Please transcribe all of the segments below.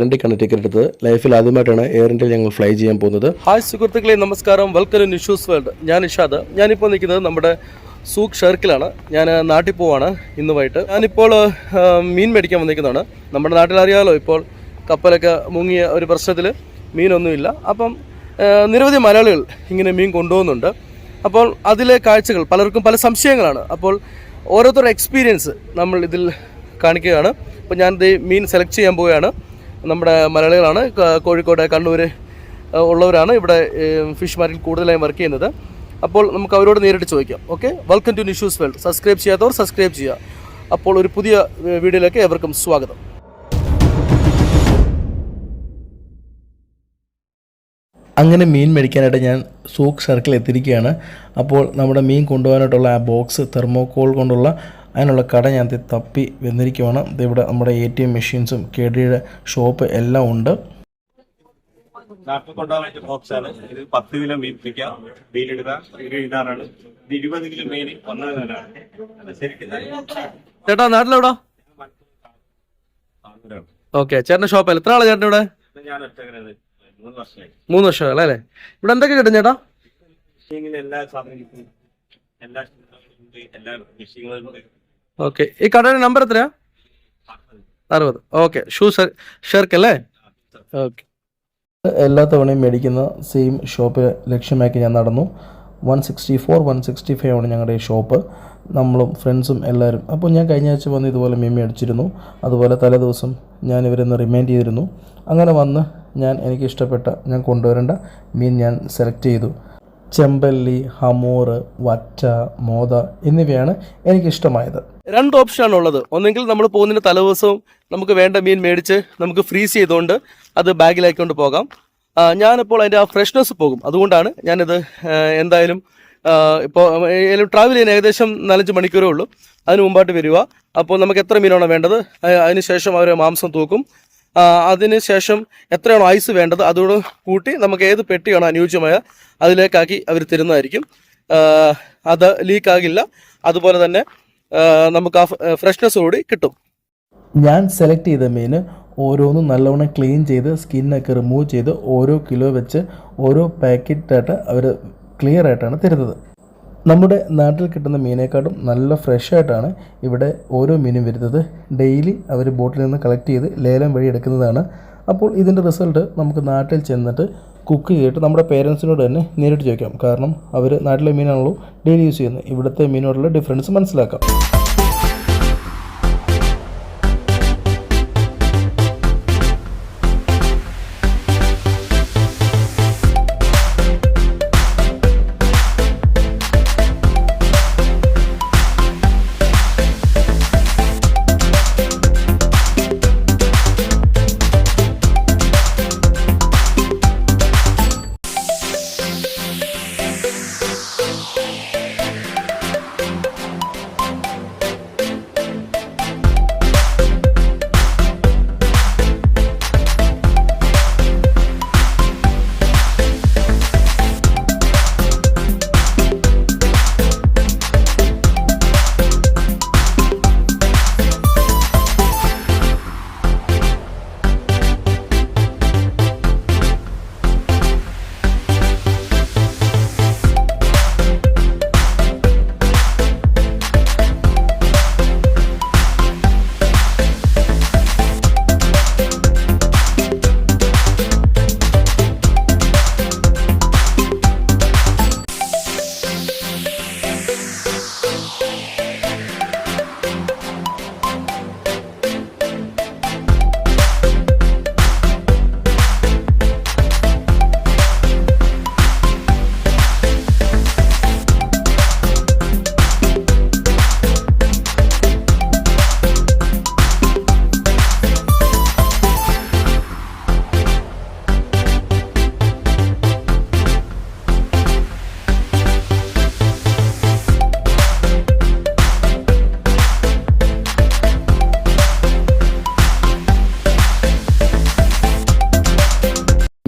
ഇന്ത്യക്കാണ് ticket എടുത്തത്. ലൈഫിൽ ആദ്യമായിട്ടാണ് എയർ ഇന്ത്യയിൽ ഞങ്ങൾ ഫ്ലൈ ചെയ്യാൻ പോകുന്നത്. ഹായ് സുഹൃത്തുക്കളെ, നമസ്കാരം. Welcome to Nishu's world. ഞാൻ നിഷാദ്. ഞാനിപ്പോൾ നിൽക്കുന്നത് നമ്മുടെ സൂക്ക് ഷെർക്കിലാണ്. ഞാൻ നാട്ടിൽ പോവാണ് ഇന്ന് വൈകിട്ട്. ഞാനിപ്പോൾ മീൻ മേടിക്കാൻ വന്നിരിക്കുന്നതാണ്. നമ്മുടെ നാട്ടിൽ അറിയാമല്ലോ, ഇപ്പോൾ കപ്പലൊക്കെ മുങ്ങിയ ഒരു പ്രശ്നത്തിൽ മീനൊന്നുമില്ല. അപ്പം നിരവധി മലയാളികൾ ഇങ്ങനെ മീൻ കൊണ്ടുപോകുന്നുണ്ട്. അപ്പോൾ അതിലെ കാഴ്ചകൾ പലർക്കും പല സംശയങ്ങളാണ്. അപ്പോൾ ഓരോരുത്തരുടെ എക്സ്പീരിയൻസ് നമ്മൾ ഇതിൽ കാണിക്കുകയാണ്. അപ്പോൾ ഞാൻ മീൻ സെലക്ട് ചെയ്യാൻ പോവുകയാണ്. നമ്മുടെ മലയാളികളാണ്, കോഴിക്കോട്, കണ്ണൂർ ഉള്ളവരാണ് ഇവിടെ ഫിഷ് മാർക്കറ്റിൽ കൂടുതലായും വർക്ക് ചെയ്യുന്നത്. അപ്പോൾ നമുക്ക് അവരോട് നേരിട്ട് ചോദിക്കാം. Okay, welcome to Nishu's world. Subscribe ചെയ്യാത്തവർ സബ്സ്ക്രൈബ് ചെയ്യുക. അപ്പോൾ ഒരു പുതിയ വീഡിയോയിലേക്ക് എവർക്കും സ്വാഗതം. അങ്ങനെ മീൻ മേടിക്കാനായിട്ട് ഞാൻ സൂക്ക് സർക്കിൾ എത്തിയിരിക്കുകയാണ്. അപ്പോൾ നമ്മുടെ മീൻ കൊണ്ടുപോകാനായിട്ടുള്ള ആ ബോക്സ്, തെർമോക്കോൾ കൊണ്ടുള്ള അതിനുള്ള കട ഞാൻ തപ്പി വന്നിരിക്കുവാണ്. ഇവിടെ നമ്മുടെ ATM മെഷീൻസും KDയുടെ ഷോപ്പ് എല്ലാം ഉണ്ട്. ബോക്സാണ് ഇത്. 10 കിലോ മീൻ പിടിക്കാം, മീനെടുക്കാം. ഇതാണ് 20 കിലോ മീൻ വന്നതിനാണ്. ചേട്ടാ നാട്ടിലെവിടാ? ഓക്കെ, ചേട്ടൻ്റെ ഷോപ്പല്ല. എത്ര ആളാണ് ചേട്ടൻ ഇവിടെ? ഞാൻ ഒറ്റ 3 വർഷമല്ല അല്ലേ? ഇവിടെ എന്തൊക്കെ കിട്ടും ചേട്ടാ? എല്ലാ സാധനങ്ങളും, എല്ലാ മെഷീനുകളും. ഓക്കെ, ഈ കടയുടെ നമ്പർ എത്രയാ? 60. ഓക്കെ, ഷെർക്ക് അല്ലേ? ഓക്കെ, എല്ലാ തവണയും മേടിക്കുന്ന സെയിം ഷോപ്പ് ലക്ഷ്യമാക്കി ഞാൻ നടന്നു. 164, 165 ആണ് ഞങ്ങളുടെ ഈ ഷോപ്പ്. നമ്മളും ഫ്രണ്ട്സും എല്ലാവരും. അപ്പോൾ ഞാൻ കഴിഞ്ഞ ആഴ്ച വന്ന് ഇതുപോലെ മീൻ മേടിച്ചിരുന്നു. അതുപോലെ തലേ ദിവസം ഞാൻ ഇവരൊന്ന് റിമൈൻഡ് ചെയ്തിരുന്നു. അങ്ങനെ വന്ന് എനിക്ക് ഇഷ്ടപ്പെട്ട, ഞാൻ കൊണ്ടുവരേണ്ട മീൻ ഞാൻ സെലക്ട് ചെയ്തു. ചെമ്പല്ലി, ഹമൂർ, വറ്റ, മോത എന്നിവയാണ് എനിക്കിഷ്ടമായത്. 2 ഓപ്ഷനാണ് ഉള്ളത്. ഒന്നെങ്കിൽ നമ്മൾ പോകുന്നതിന് തലേദിവസവും നമുക്ക് വേണ്ട മീൻ മേടിച്ച് നമുക്ക് ഫ്രീസ് ചെയ്തുകൊണ്ട് അത് ബാഗിലാക്കിക്കൊണ്ട് പോകാം. ഞാനിപ്പോൾ അതിൻ്റെ ആ ഫ്രഷ്നെസ് പോകും. അതുകൊണ്ടാണ് ഞാനിത് എന്തായാലും ഇപ്പോൾ ട്രാവൽ ചെയ്യാൻ ഏകദേശം 4-5 മണിക്കൂറേ ഉള്ളൂ. അതിന് മുമ്പായിട്ട് വരിക. അപ്പോൾ നമുക്ക് എത്ര മീനാണോ വേണ്ടത്, അതിന് ശേഷം അവർ മാംസം തൂക്കും. അതിന് ശേഷം എത്രയാണോ ഐസ് വേണ്ടത് അതോട് കൂട്ടി നമുക്ക് ഏത് പെട്ടിയാണോ അനുയോജ്യമായ അതിലേക്കാക്കി അവർ തരുന്നതായിരിക്കും. അത് ലീക്കാകില്ല. അതുപോലെ തന്നെ നമുക്ക് ആ ഫ്രഷ്നെസ് കൂടി കിട്ടും. ഞാൻ സെലക്ട് ചെയ്ത മീൻ ഓരോന്നും നല്ലവണ്ണം ക്ലീൻ ചെയ്ത് സ്കിന്നൊക്കെ റിമൂവ് ചെയ്ത് ഓരോ കിലോ വെച്ച് ഓരോ പാക്കറ്റായിട്ട് അവർ ക്ലിയർ ആയിട്ടാണ് തരുന്നത്. നമ്മുടെ നാട്ടിൽ കിട്ടുന്ന മീനേക്കാളും നല്ല ഫ്രഷായിട്ടാണ് ഇവിടെ ഓരോ മീനും വരുന്നത്. ഡെയിലി അവർ ബോട്ടിൽ നിന്ന് കളക്ട് ചെയ്ത് ലേലം വഴി എടുക്കുന്നതാണ്. അപ്പോൾ ഇതിൻ്റെ റിസൾട്ട് നമുക്ക് നാട്ടിൽ ചെന്നിട്ട് കുക്ക് ചെയ്തിട്ട് നമ്മുടെ പേരൻസിനോട് തന്നെ നേരിട്ട് ചോദിക്കാം. കാരണം അവർ നാട്ടിലെ മീനാണല്ലോ ഡെയിലി യൂസ് ചെയ്യുന്നത്. ഇവിടുത്തെ മീനോടുള്ള ഡിഫറൻസ് മനസ്സിലാക്കാം.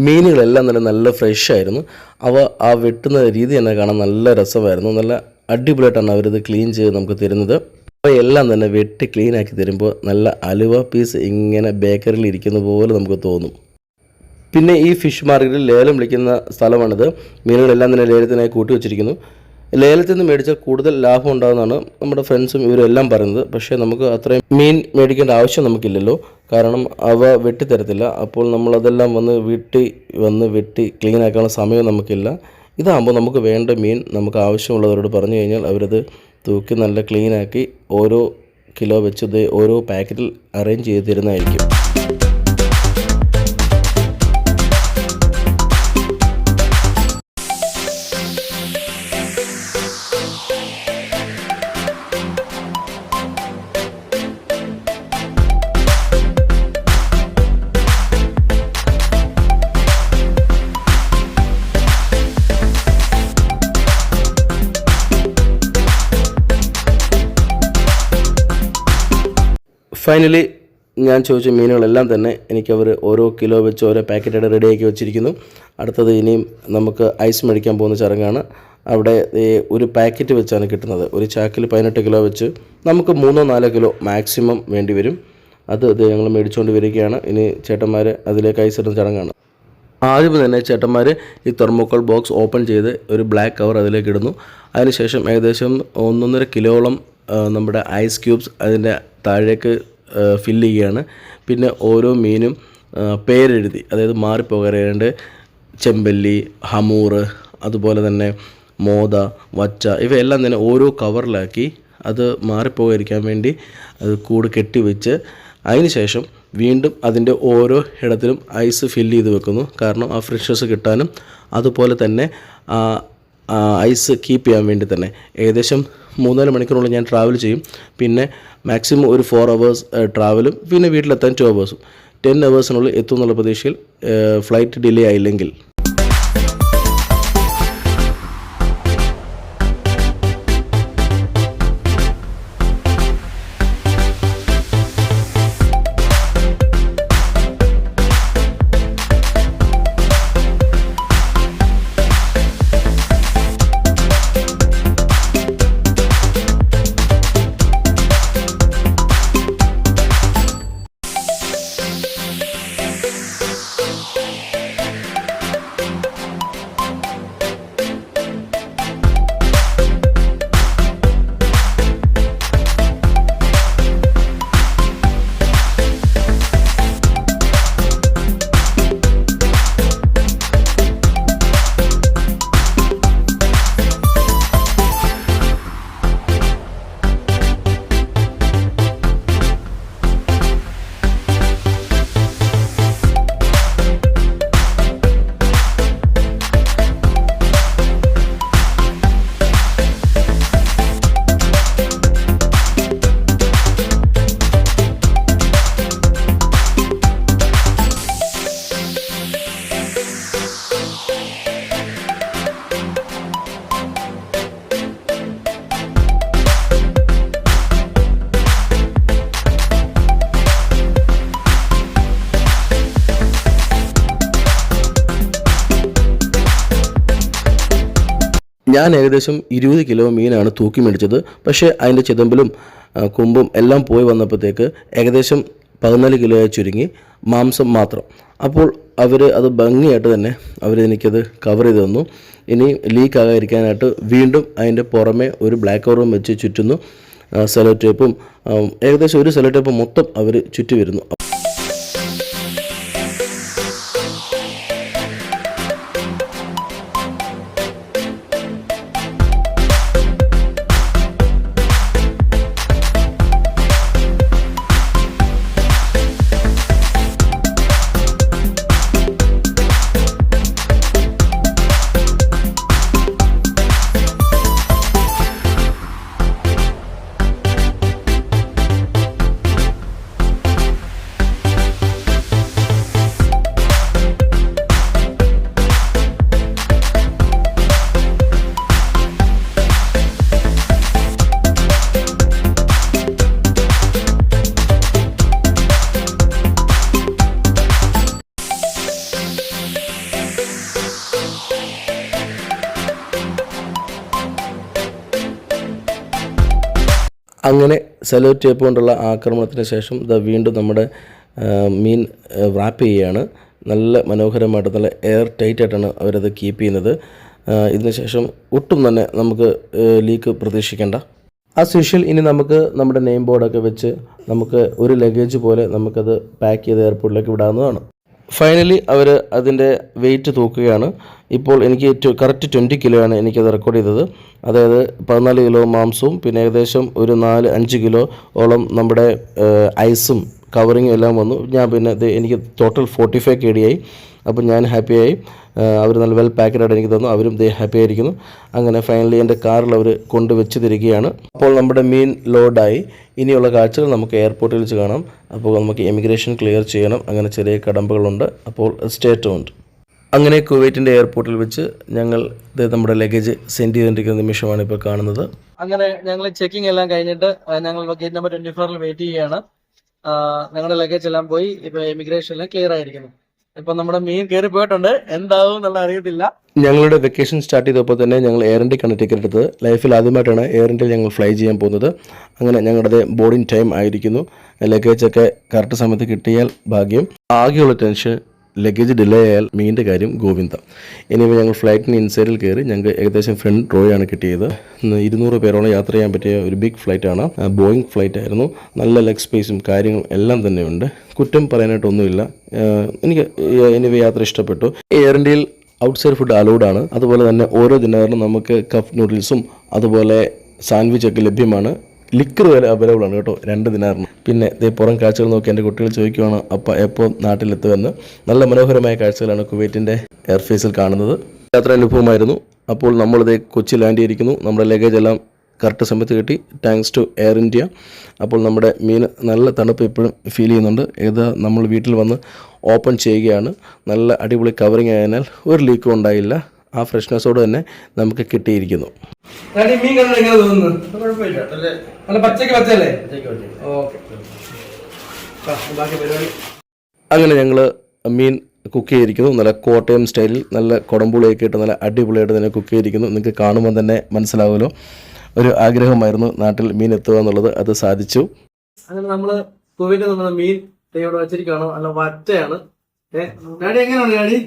മീനുകളെല്ലാം തന്നെ നല്ല ഫ്രഷ് ആയിരുന്നു. ആ വെട്ടുന്ന രീതി തന്നെ കാണാൻ നല്ല രസമായിരുന്നു. നല്ല അടിപൊളിയായിട്ടാണ് അവരിത് ക്ലീൻ ചെയ്ത് നമുക്ക് തരുന്നത്. അപ്പോൾ എല്ലാം തന്നെ വെട്ടി ക്ലീൻ ആക്കി തരുമ്പോൾ നല്ല അലുവ പീസ് ഇങ്ങനെ ബേക്കറിയിൽ ഇരിക്കുന്ന പോലെ നമുക്ക് തോന്നും. പിന്നെ ഈ ഫിഷ് മാർക്കറ്റിൽ ലേലം വിളിക്കുന്ന സ്ഥലമാണിത്. മീനുകളെല്ലാം തന്നെ ലേലത്തിനായി കൂട്ടി വെച്ചിരിക്കുന്നു. ലേലത്തിൽ നിന്ന് മേടിച്ചാൽ കൂടുതൽ ലാഭം ഉണ്ടാകുന്നതാണ് നമ്മുടെ ഫ്രണ്ട്സും ഇവരും എല്ലാം പറയുന്നത്. പക്ഷേ നമുക്ക് അത്രയും മീൻ മേടിക്കേണ്ട ആവശ്യം നമുക്കില്ലല്ലോ, കാരണം അവ വെട്ടിത്തരത്തില്ല. അപ്പോൾ നമ്മളതെല്ലാം വന്ന് വെട്ടി ക്ലീൻ ആക്കാനുള്ള സമയം നമുക്കില്ല. ഇതാകുമ്പോൾ നമുക്ക് വേണ്ട മീൻ നമുക്ക് ആവശ്യമുള്ളവരോട് പറഞ്ഞു കഴിഞ്ഞാൽ അവരത് തൂക്കി നല്ല ക്ലീനാക്കി ഓരോ കിലോ വെച്ച് ഓരോ പാക്കറ്റിൽ അറേഞ്ച് ചെയ്ത് തരുന്നതായിരിക്കും. ഫൈനലി ഞാൻ ചോദിച്ച മീനുകളെല്ലാം തന്നെ എനിക്കവർ ഓരോ കിലോ വെച്ച് ഓരോ പാക്കറ്റായിട്ട് റെഡിയാക്കി വെച്ചിരിക്കുന്നു. അടുത്തത് ഇനിയും നമുക്ക് ഐസ് മേടിക്കാൻ പോകുന്ന ചടങ്ങാണ്. അവിടെ ഒരു പാക്കറ്റ് വെച്ചാണ് കിട്ടുന്നത്. ഒരു ചാക്കിൽ 18 കിലോ വെച്ച് നമുക്ക് 3-4 കിലോ മാക്സിമം വേണ്ടി വരും. അത് ഞങ്ങൾ മേടിച്ചുകൊണ്ട് വരികയാണ്. ഇനി ചേട്ടന്മാർ അതിലേക്ക് ഐസ് ഇടുന്ന ചടങ്ങാണ്. ആദ്യം തന്നെ ചേട്ടന്മാർ ഈ തെർമോക്കോൾ ബോക്സ് ഓപ്പൺ ചെയ്ത് ഒരു ബ്ലാക്ക് കവർ അതിലേക്ക് ഇടുന്നു. അതിനുശേഷം ഏകദേശം 1.5 കിലോളം നമ്മുടെ ഐസ് ക്യൂബ്സ് അതിൻ്റെ താഴേക്ക് ഫില്ല് ചെയ്യുകയാണ്. പിന്നെ ഓരോ മീനും പേരെഴുതി, അതായത് മാറിപ്പോകാറുണ്ട്, ചെമ്പല്ലി, ഹമൂർ, അതുപോലെ തന്നെ മോത, വച്ച, ഇവയെല്ലാം തന്നെ ഓരോ കവറിലാക്കി അത് മാറിപ്പോകാതിരിക്കാൻ വേണ്ടി അത് കൂട് കെട്ടിവെച്ച് അതിന് ശേഷം വീണ്ടും അതിൻ്റെ ഓരോ ഇടത്തിലും ഐസ് ഫില്ല് ചെയ്ത് വെക്കുന്നു. കാരണം ആ ഫ്രഷ്നസ് കിട്ടാനും അതുപോലെ തന്നെ ഐസ് കീപ്പ് ചെയ്യാൻ വേണ്ടി തന്നെ. ഏകദേശം 3-4 മണിക്കൂറുള്ളിൽ ഞാൻ ട്രാവൽ ചെയ്യും. പിന്നെ മാക്സിമം ഒരു 4 hours ട്രാവലും പിന്നെ വീട്ടിലെത്താൻ 2 hours. 10 hours എത്തും എന്നുള്ള പ്രതീക്ഷയിൽ, ഫ്ലൈറ്റ് ഡിലേ ആയില്ലെങ്കിൽ. ഞാൻ ഏകദേശം 20 കിലോ മീനാണ് തൂക്കി മേടിച്ചത്. പക്ഷേ അതിൻ്റെ ചിതമ്പലും കൊമ്പും എല്ലാം പോയി വന്നപ്പോഴത്തേക്ക് ഏകദേശം 14 കിലോയായി ചുരുങ്ങി, മാംസം മാത്രം. അപ്പോൾ അവർ അത് ഭംഗിയായിട്ട് തന്നെ എനിക്കത് കവർ ചെയ്ത് തന്നു. ഇനി ലീക്ക് ആകാതിരിക്കാനായിട്ട് വീണ്ടും അതിൻ്റെ പുറമെ ഒരു ബ്ലാക്ക് കവറും വെച്ച് ചുറ്റുന്നു. സെലോ ടേപ്പും ഏകദേശം ഒരു സെലോ ടേപ്പ് മൊത്തം അവർ ചുറ്റി വരുന്നു. അങ്ങനെ സെലോ ടേപ്പ് കൊണ്ടുള്ള ആക്രമണത്തിന് ശേഷം വീണ്ടും നമ്മുടെ മീൻ റാപ്പ് ചെയ്യുകയാണ്. നല്ല മനോഹരമായിട്ട് നല്ല എയർ ടൈറ്റായിട്ടാണ് അവരത് കീപ്പ് ചെയ്യുന്നത്. ഇതിന് ശേഷം ഒട്ടും തന്നെ നമുക്ക് ലീക്ക് പ്രതീക്ഷിക്കേണ്ട. ആസ് യൂഷ്വൽ ഇനി നമുക്ക് നമ്മുടെ നെയിം ബോർഡൊക്കെ വെച്ച് നമുക്ക് ഒരു ലഗേജ് പോലെ നമുക്കത് പാക്ക് ചെയ്ത് എയർപോർട്ടിലേക്ക് വിടാവുന്നതാണ്. ഫൈനലി അവർ അതിൻ്റെ വെയിറ്റ് തൂക്കുകയാണ്. ഇപ്പോൾ എനിക്ക് കറക്റ്റ് 20 കിലോ ആണ് എനിക്കത് റെക്കോർഡ് ചെയ്തത്. അതായത് 14 കിലോ മാംസവും പിന്നെ ഏകദേശം ഒരു 4-5 കിലോ ഓളം നമ്മുടെ ഐസും കവറിങ്ങും എല്ലാം വന്നു. ഞാൻ പിന്നെ എനിക്ക് ടോട്ടൽ 45 kg ആയി. അപ്പോൾ ഞാൻ ഹാപ്പിയായി. അവർ നല്ല വെൽ പാക്കഡായിട്ട് എനിക്ക് തന്നു. അവരും ഹാപ്പി ആയിരിക്കുന്നു. അങ്ങനെ ഫൈനലി എൻ്റെ കാറിൽ അവർ കൊണ്ടുവച്ച് തരികയാണ്. അപ്പോൾ നമ്മുടെ മീൻ ലോഡായി. ഇനിയുള്ള കാഴ്ചകൾ നമുക്ക് എയർപോർട്ടിൽ വെച്ച് കാണാം. അപ്പോൾ നമുക്ക് എമിഗ്രേഷൻ ക്ലിയർ ചെയ്യണം. അങ്ങനെ ചെറിയ കടമ്പകളുണ്ട്. അപ്പോൾ സ്റ്റേ ട്യൂൺഡ്. അങ്ങനെ കുവൈറ്റിൻ്റെ എയർപോർട്ടിൽ വെച്ച് ഞങ്ങൾ നമ്മുടെ ലഗേജ് സെൻഡ് ചെയ്തുകൊണ്ടിരിക്കുന്ന നിമിഷമാണ് ഇപ്പോൾ കാണുന്നത്. അങ്ങനെ ഞങ്ങൾ ചെക്കിംഗ് എല്ലാം കഴിഞ്ഞിട്ട് ഞങ്ങൾ ഗേറ്റ് നമ്പർ 24 വെയിറ്റ് ചെയ്യുകയാണ്. ഞങ്ങളുടെ ലഗേജ് എല്ലാം പോയി. ഇപ്പോൾ എമിഗ്രേഷൻ എല്ലാം ക്ലിയർ ആയിരിക്കുന്നു. ഇപ്പൊ നമ്മുടെ മീൻ കയറി പോയിട്ടുണ്ട്. എന്താവും എന്നുള്ള അറിയത്തില്ല. ഞങ്ങളുടെ വെക്കേഷൻ സ്റ്റാർട്ട് ചെയ്തപ്പോൾ തന്നെ ഞങ്ങൾ എയർ ഇന്ത്യക്കാണ് ടിക്കറ്റ് എടുത്തത്. ലൈഫിൽ ആദ്യമായിട്ടാണ് എയർ ഇന്ത്യയിൽ ഞങ്ങൾ ഫ്ലൈ ചെയ്യാൻ പോകുന്നത്. അങ്ങനെ ഞങ്ങളുടെ ബോർഡിംഗ് ടൈം ആയിരിക്കുന്നു. ലഗേജൊക്കെ കറക്റ്റ് സമയത്ത് കിട്ടിയാൽ ഭാഗ്യം. ആകെയുള്ള ടെൻഷൻ ലഗേജ് ഡിലേ ആയാൽ മീനിൻ്റെ കാര്യം ഗോവിന്ദ. ഇനിയിപ്പോൾ ഞങ്ങൾ ഫ്ലൈറ്റിന് ഇൻസൈഡിൽ കയറി. ഞങ്ങൾക്ക് ഏകദേശം ഫ്രണ്ട് റോയാണ് കിട്ടിയത്. 200 പേരോളം യാത്ര ചെയ്യാൻ പറ്റിയ ഒരു ബിഗ് ഫ്ലൈറ്റാണ്. ബോയിങ് ഫ്ലൈറ്റ് ആയിരുന്നു. നല്ല ലെഗ് സ്പേസും കാര്യങ്ങളും എല്ലാം തന്നെയുണ്ട്. കുറ്റം പറയാനായിട്ടൊന്നുമില്ല. എനിക്ക് എനിവേ യാത്ര ഇഷ്ടപ്പെട്ടു. എയർ ഇന്ത്യയിൽ ഔട്ട്സൈഡ് ഫുഡ് അലൗഡാണ്. അതുപോലെ തന്നെ ഓരോ ദിനറിലും നമുക്ക് കപ്പ് നൂഡിൽസും അതുപോലെ സാൻഡ്വിച്ചൊക്കെ ലഭ്യമാണ്. ലിക്കർ വരെ അവൈലബിൾ ആണ് കേട്ടോ 2 ദിനാറിന്. പിന്നെ പുറം കാഴ്ചകൾ നോക്കി എൻ്റെ കുട്ടികൾ ചോദിക്കുവാണ് എപ്പോൾ നാട്ടിലെത്തുമെന്ന്. നല്ല മനോഹരമായ കാഴ്ചകളാണ് കുവൈറ്റിൻ്റെ എയർഫേസിൽ കാണുന്നത്. യാത്ര അനുഭവമായിരുന്നു. അപ്പോൾ നമ്മളിത് കൊച്ചി ലാൻഡ് ചെയ്തിരിക്കുന്നു. നമ്മുടെ ലഗേജ് എല്ലാം കറക്റ്റ് സമയത്ത് കിട്ടി. Thanks to Air India. അപ്പോൾ നമ്മുടെ മീൻ നല്ല തണുപ്പ് ഇപ്പോഴും ഫീൽ ചെയ്യുന്നുണ്ട്. നമ്മൾ വീട്ടിൽ വന്ന് ഓപ്പൺ ചെയ്യുകയാണ്. നല്ല അടിപൊളി കവറിങ് ആയതിനാൽ ഒരു ലീക്കും ഉണ്ടായില്ല. ആ ഫ്രഷ്നെസ്സോട് തന്നെ നമുക്ക് കിട്ടിയിരിക്കുന്നു. മീൻ കണ്ടിട്ട് എങ്ങനെ തോന്നുന്നു? നല്ല പച്ചക്ക് പച്ചല്ലേ? അങ്ങനെ ഞങ്ങൾ മീൻ കുക്ക് ചെയ്തിരിക്കുന്നു. നല്ല കോട്ടയം സ്റ്റൈലിൽ നല്ല കുടംപുളിയൊക്കെ ഇട്ട് നല്ല അടിപൊളിയായിട്ട് തന്നെ കുക്ക് ചെയ്തിരിക്കുന്നു. നിങ്ങൾക്ക് കാണുമ്പോൾ തന്നെ മനസ്സിലാവുമല്ലോ. ഒരു ആഗ്രഹമായിരുന്നു നാട്ടിൽ മീൻ എത്തുക എന്നുള്ളത്. അത് സാധിച്ചു. അങ്ങനെ നമ്മൾ കുവൈറ്റിൽ നമ്മൾ മീൻ ഇവിടെ വെച്ചിരിക്കുകയാണ്. നല്ല വറ്റയാണ്. ഡാഡി എങ്ങനെയാണ് ഡാഡി?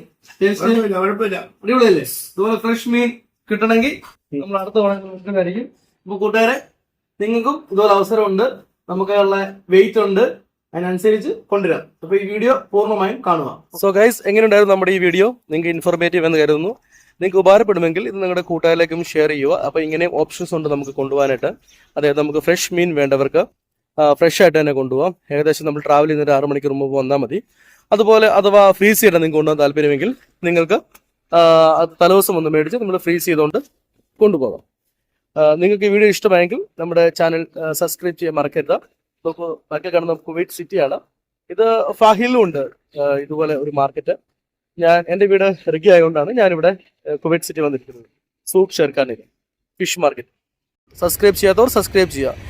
അടിപൊളിയല്ലേ? ഇതുപോലെ ഫ്രഷ് മീൻ കിട്ടണമെങ്കിൽ നമ്മൾ അടുത്ത ഓണായിരിക്കും. ഇപ്പൊ കൂട്ടുകാരെ നിങ്ങൾക്കും ഇതുപോലെ അവസരമുണ്ട്. നമുക്കുള്ള വെയിറ്റ് ഉണ്ട്. അതിനനുസരിച്ച് കൊണ്ടുവരാം. അപ്പൊ ഈ വീഡിയോ പൂർണ്ണമായും കാണുക. സോ ഗൈസ്, എങ്ങനെയുണ്ടായിരുന്നു നമ്മുടെ ഈ വീഡിയോ? നിങ്ങൾക്ക് ഇൻഫോർമേറ്റീവ് എന്ന് കരുതുന്നു. നിങ്ങൾക്ക് ഉപകാരപ്പെടുമെങ്കിൽ ഇത് നിങ്ങളുടെ കൂട്ടുകാരിലേക്കും ഷെയർ ചെയ്യുക. അപ്പോൾ ഇങ്ങനെ ഓപ്ഷൻസ് ഉണ്ട് നമുക്ക് കൊണ്ടുപോകാനായിട്ട്. അതായത് നമുക്ക് ഫ്രഷ് മീൻ വേണ്ടവർക്ക് ഫ്രഷ് ആയിട്ട് തന്നെ കൊണ്ടുപോകാം. ഏകദേശം നമ്മൾ ട്രാവൽ ചെയ്യുന്നൊരു 6 മണിക്കൂർ മുമ്പ് വന്നാൽ മതി. അതുപോലെ അഥവാ ഫ്രീസ് ചെയ്തിട്ട് നിങ്ങൾക്ക് കൊണ്ടുപോകാൻ താല്പര്യമെങ്കിൽ നിങ്ങൾക്ക് അത് തലേദിവസം ഒന്ന് മേടിച്ച് നമ്മൾ ഫ്രീസ് ചെയ്തുകൊണ്ട് കൊണ്ടുപോകാം. നിങ്ങൾക്ക് ഈ വീഡിയോ ഇഷ്ടമായെങ്കിൽ നമ്മുടെ ചാനൽ സബ്സ്ക്രൈബ് ചെയ്യാൻ മറക്കരുത്. നമുക്ക് ബാക്കി കാണുന്ന കുവൈറ്റ് സിറ്റിയാണ്. ഇത് ഫാഹിലും ഉണ്ട് ഇതുപോലെ ഒരു മാർക്കറ്റ്. എൻ്റെ വീട് റിഗി ആയതുകൊണ്ടാണ് ഞാനിവിടെ കുവൈറ്റ് സിറ്റി വന്നിരിക്കുന്നത്. സൂഖ് ഷെർഖാനിൽ ഫിഷ് മാർക്കറ്റ്. സബ്സ്ക്രൈബ് ചെയ്യാത്തവർ സബ്സ്ക്രൈബ് ചെയ്യുക.